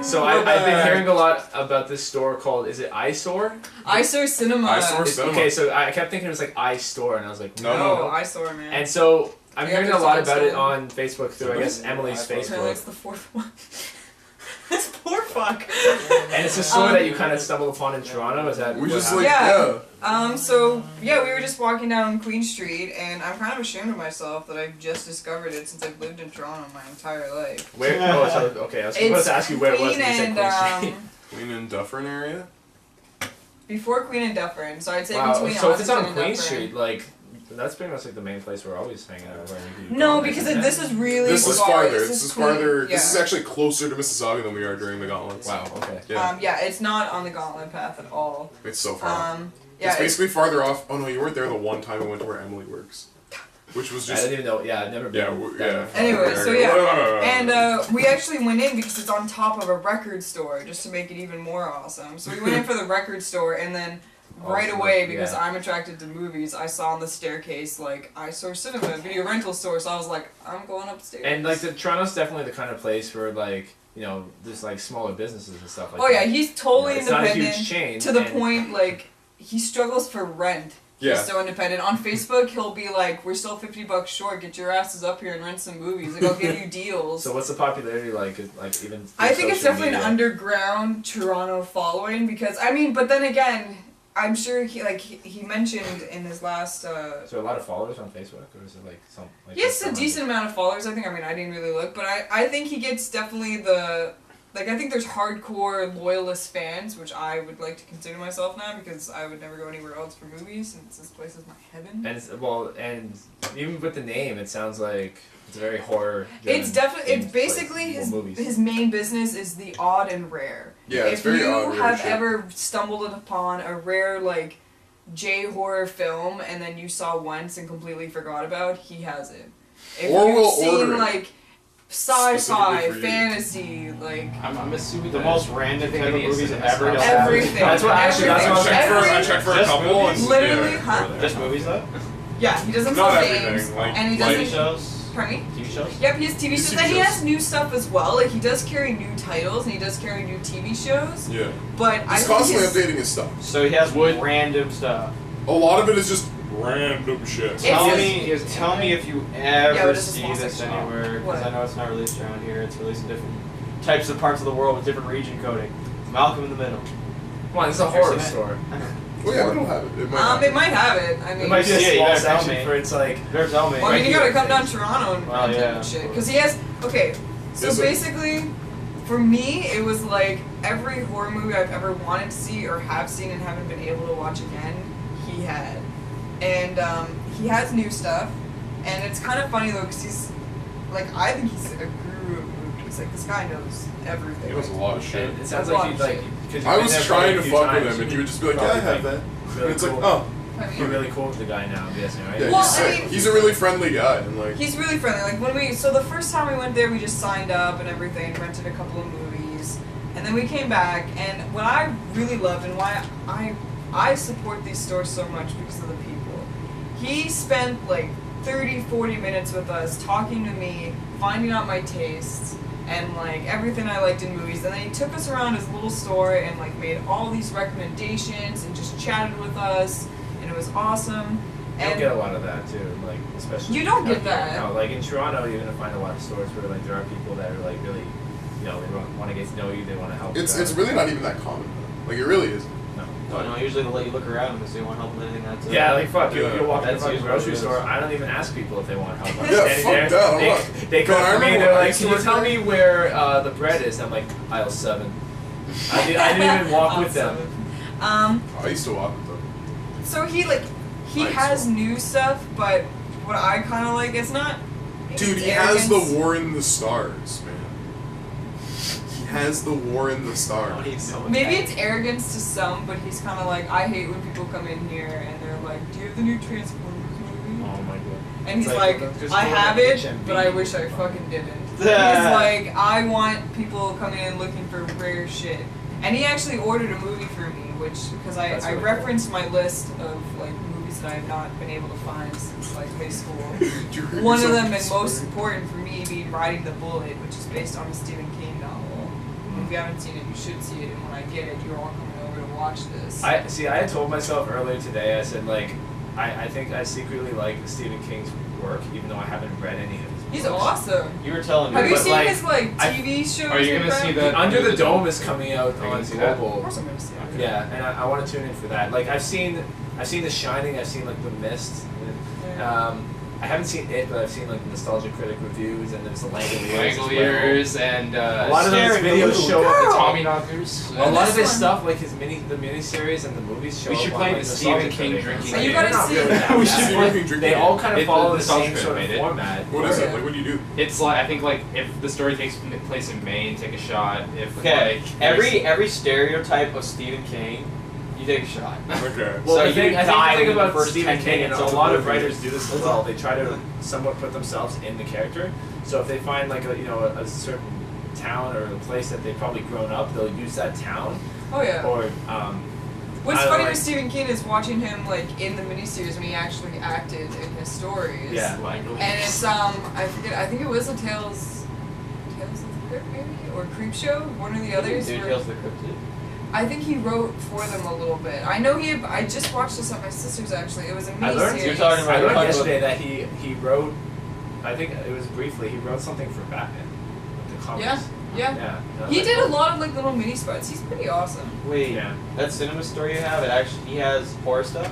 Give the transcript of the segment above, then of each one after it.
So I've been hearing a lot about this store called, is it Eyesore? Eyesore Cinema. Eyesore Cinema. Okay, so I kept thinking it was like iStore, and I was like, No. Eyesore, man. And so I'm Yeah, hearing a there's lot also- about it on Facebook through, I guess, Emily's Apparently Facebook. it's the fourth one. This poor fuck. And it's a store that you kind of stumbled upon in Toronto, is that We what just happened? like, Yeah. So yeah, we were just walking down Queen Street, and I'm kind of ashamed of myself that I've just discovered it since I've lived in Toronto my entire life. Where? Oh, so, okay, I was supposed to ask you where it was, Queen and you said and Queen Street. Queen and Dufferin area? before Queen and Dufferin, so I'd say Wow, between so if it's Ossington on and Queen Dufferin. Street, like, that's pretty much like the main place we're always hanging out. Where you No, go. because this is really This is far. farther. This is Queen- farther. Yeah. This is actually closer to Mississauga than we are during the Gauntlets. Wow, okay. Yeah. Yeah, it's not on the Gauntlet path at all. It's so far. Yeah, It's basically farther off. Oh no, you weren't there the one time we went to where Emily works. Which was I just. didn't even know, yeah, I've never been. Yeah. Anyway, so yeah, and we actually went in because it's on top of a record store, just to make it even more awesome. So we went in for the record store, and then right away, because I'm attracted to movies, I saw on the staircase, like, Eyesore Cinema, video rental store, so I was like, I'm going upstairs. And, like, Toronto's definitely the kind of place where, like, you know, there's, like, smaller businesses and stuff like that. Oh yeah, he's totally It's not a independent, huge chain, to the and- point, like, he struggles for rent. Yeah. He's so independent. On Facebook, he'll be like, we're still $50 short, get your asses up here and rent some movies. Like, I'll give you deals. So what's the popularity like even I think it's social definitely an media? underground Toronto following because, I mean, but then again, I'm sure he mentioned in his last, Is there a lot of followers on Facebook, or is it like some? Like he has a decent amount of followers, I think. I mean, I didn't really look, but I think he gets definitely the, like, I think there's hardcore loyalist fans, which I would like to consider myself now because I would never go anywhere else for movies since this place is my heaven. And and even with the name, it sounds like it's a very horror. It's definitely, it's basically his main business is the odd and rare. Yeah, it's very odd. If you have ever stumbled upon a rare, like, J-horror film and then you saw once and completely forgot about, he has it. If Or you've we'll seen, order it. like, sci-fi, Specifically for you. fantasy, like, I'm assuming the most random type of movies it's ever. everything. That's what actually. That's what I checked for a Just couple. movies? And, Literally, yeah, huh? Just movies though? Yeah, he doesn't Not sell everything, games, like- and he like- TV doesn't... shows? Pardon me? TV shows? Yep, he has TV shows, TV and he shows. has new stuff as well. Like, he does carry new titles, and he does carry new TV shows, Yeah. but I He's think constantly his... updating his stuff. So he has random stuff. A lot of it is just random shit. Tell It's- me if you Yeah, ever but it's a see small this section. anywhere, because What? I know it's not released around here. It's released in different types of parts of the world with different region coding. Malcolm in the Middle. Come on, this is a horror Here's store. Well, yeah, it'll have it. It might have It might have it. I mean, It might be a Yeah, you small better tell section me. for it's like. You better tell me. well, I mean, you gotta come down things. to Toronto and Well, rent it yeah. and shit. Because he has, okay, so Is it? basically, for me, it was like every horror movie I've ever wanted to see or have seen and haven't been able to watch again, he had. And he has new stuff, and it's kind of funny though, because he's, like, I think he's a guru of movies. Like, this guy knows everything. He knows a lot of shit. It sounds A lot like of he'd like. shit. 'Cause I you've was been there trying to a few fuck with times, him, and you he would just be like, yeah, I probably have that. Really And it's like, cool. oh. I You're mean, really cool with the guy now, I'm guessing, right? Yeah, Well, he's I sick. mean- He's a really friendly guy, and like. he's really friendly. Like, so the first time we went there, we just signed up and everything, rented a couple of movies, and then we came back, and what I really loved and why I support these stores so much because of the people. He spent like 30-40 minutes with us talking to me, finding out my tastes and like everything I liked in movies, and then he took us around his little store and like made all these recommendations and just chatted with us, and it was awesome. You don't get a lot of that too, like especially. You don't get out here. that. No, like in Toronto, you're gonna find a lot of stores where like there are people that are like really, you know, they want to get to know you, they want to help. It's you out. really not even that common. Like, it really is. No. No, usually they'll let you look around because they want help with anything that's Yeah, like fuck, Yeah. you'll walk in a That's fucking usually what grocery it is. store. I don't even ask people if they want help. I'm Yeah, standing fuck there. that, I'm They not- come Man, I up to me remember and they're when I like, used to "Can you work tell there." me where the bread is?" I'm like, "Aisle 7." I didn't even walk with them. Um, I used to walk with them. so he Nice has one. new stuff, but what I kind of like, it's not. Dude, it's he has the arrogance. War in the Stars, man. He has the War in the I don't Stars. even know what Maybe that it's arrogance to some, but he's kind of like, I hate when people come in here and they're like, "Do you have the new Transformers movie?" Oh my god. And he's It's like, just "I going have to it, HMV. but I wish I fucking didn't." He's Yeah. like, "I want people coming in looking for rare shit." And he actually ordered a movie for me, because That's I really referenced my list of like movies that I have not been able to find since like high school. Dude, One of so them, and smart. most important for me, being Riding the Bullet, which is based on a Stephen King novel. if you haven't seen it, you should see it. And when I get it, you're all coming over to watch this. I had told myself earlier today. I said like, I think I secretly like Stephen King's work, even though I haven't read any of his books. He's awesome. You were telling me. Have you but, seen like, his TV shows? Are you gonna see that? Under the Dome is coming out Are you on gonna see that? Of Global. course I'm gonna see it. Yeah, and I want to tune in for that. Like I've seen The Shining. I've seen like The Mist. Yeah. I haven't seen it, but I've seen like Nostalgia Critic reviews, and there's the Langoliers. Langoliers and A lot of those videos show the up. Tommy Knockers. A lot of This his one- stuff, like the miniseries and the movies, show We should up play on, like, the Nostalgia Stephen King Critic. drinking So you game. gotta They're not see really it. that We bad. should They- drink They all kind of It- follow the the same Nostalgia sort Critic of made it. format. What is Yeah. it? Like, what do you do? It's like I think like if the story takes place in Maine, take a shot. If Okay, like every stereotype of Stephen King, you take a shot. Okay. Well, So the you thing, I die think the thing within the about first Stephen 10 King, and minutes a of the lot of movie. writers do this as well. They try to somewhat put themselves in the character. So if they find like a certain town or a place that they've probably grown up, they'll use that town. Oh yeah. Or What's I don't funny know, with Stephen King is watching him like in the miniseries when he actually acted in his stories. Yeah. And it's I forget. I think it was a Tales of the Crypt maybe or Creep Show, one or the others. Dude, where- Tales of the Crypt. I think he wrote for them a little bit. I know I just watched this at my sister's actually. It was a I learned- miniseries. You're talking about- I learned talking yesterday that he wrote. I think it was briefly. He wrote something for Batman. The comics. Yeah. Yeah. Yeah. I was He like, did a oh. lot of like little mini spots. He's pretty awesome. Wait, Yeah. that cinema store you have, it actually he has horror stuff.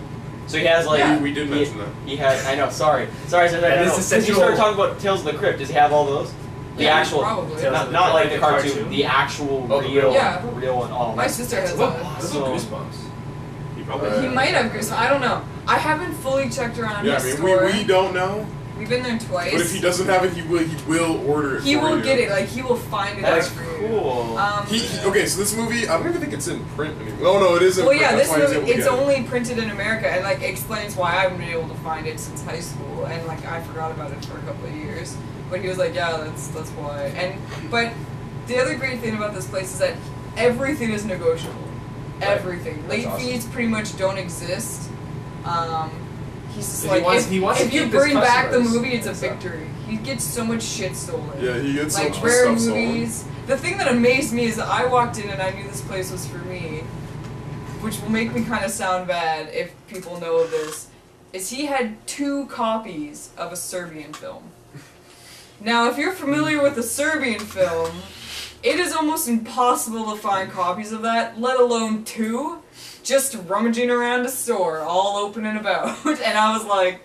So he has like Yeah. We did mention that. He has. I know. Sorry. That No, is no. the Since you central- started talking about Tales of the Crypt, does he have all those? The Yeah, actual, probably. Tales not, of the not like Crypt, the the cartoon, cartoon? the actual Oh, the real, real Yeah. the real one. Oh, My sister has What? a. That's So- Goosebumps. He probably. He might have Goosebumps. I don't know. I haven't fully checked around Yeah, I his mean, store. we don't know. We've been there twice. But if he doesn't have it, he will order it. He for will you. get it. Like he will find it out That's for you. cool. Okay, so this movie, I don't even think it's in print anymore. Oh no, it is in Well, print. yeah, That's this why he's movie, able to it's get it. only printed in America, and like explains why I haven't been able to find it since high school, and like I forgot about it for a couple of years. But he was like, yeah, that's why. But the other great thing about this place is that everything is negotiable. Right. Everything. That's Late awesome. fees pretty much don't exist. He's just He like wants- he wants to if you keep his bring back the customers movie, it's a and stuff. victory. He gets so much shit stolen. Yeah, he gets so Like much rare stuff movies. The thing that amazed me is that I walked in and I knew this place was for me, which will make me kind of sound bad if people know this. Is he had 2 copies of a Serbian film. Now, if you're familiar with a Serbian film, it is almost impossible to find copies of that, let alone 2, just rummaging around a store, all open and about. And I was like,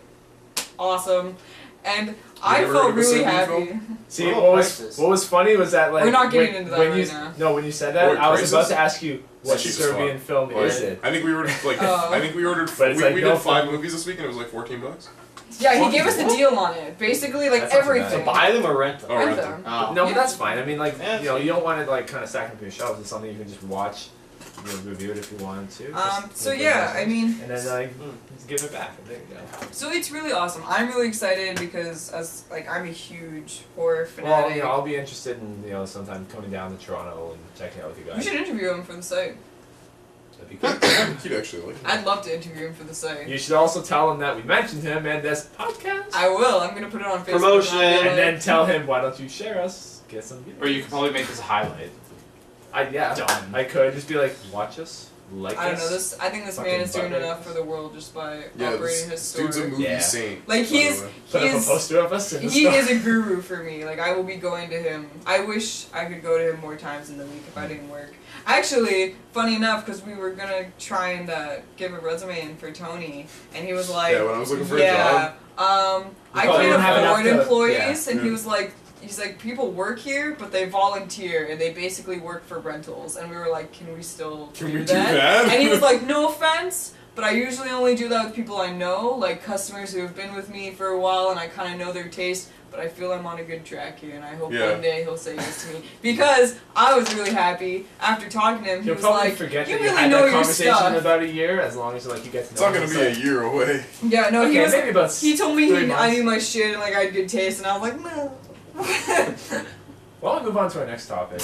awesome. And I ever heard felt of a really Serbian happy. film? See, Oh, what prices. was funny was that like We're not getting when, into that when right you now. no when you said that Wait, I was prices? about to ask you what cheap as Serbian fuck. film is it? I think we ordered like Oh. I think we ordered. But it's we like we no did 5 film. movies this week and it was like $14. Yeah, he gave us the What? deal on it. Basically, like That's not too bad. everything. To buy them or rent them? Oh, Rent rent them. Oh. No, Yeah. but that's fine. I mean, like Yeah, you know, you don't want to like kind of stack them to your shelves. It's something you can just watch, review it if you wanted to. Just So like, yeah, I mean, and then like just give it back. And there you go. so it's really awesome. I'm really excited because as like I'm a huge horror Well, fanatic. you know, I'll be interested in sometime coming down to Toronto and checking out with you we guys. should interview him for the site. That'd be cool. He'd actually like it. I'd love to interview him for the site. You should also tell him that we mentioned him and this podcast. I will. I'm gonna put it on Facebook. Promotion. And I'll be And then like, tell him, why don't you share us? Get some views. Or you could probably make this a highlight. Yeah, Done. I could just be like, watch us, like I don't know. us. I think this Fucking man is doing butt enough for the world just by Yeah, operating his this store. dude's a movie Yeah. saint. Like by he the is, way. Put he up a is, poster of us in the he store. is a guru for me. Like I will be going to him. I wish I could go to him more times in the week if I didn't work. Actually, funny enough, because we were gonna try and give a resume in for Tony, and he was like, Yeah, when I was looking for a yeah, job. I probably don't have can't enough afford to- employees, yeah. and he Yeah. was like. He's like, people work here, but they volunteer, and they basically work for rentals. And we were like, can we still Can do we do that? that? And he was like, no offense, but I usually only do that with people I know, like customers who have been with me for a while, and I kind of know their taste. But I feel I'm on a good track here, and I hope Yeah. one day he'll say yes to me. Because I was really happy after talking to him. He You'll was probably like, forget you that really you had know that your conversation stuff. in about a year, as long as like you get to It's know not gonna him. be a year away. Yeah, no, he Okay, was. maybe about He told me 3 I months. knew my shit, and like I had good taste, and I was like, no. Well, we'll move on to our next topic.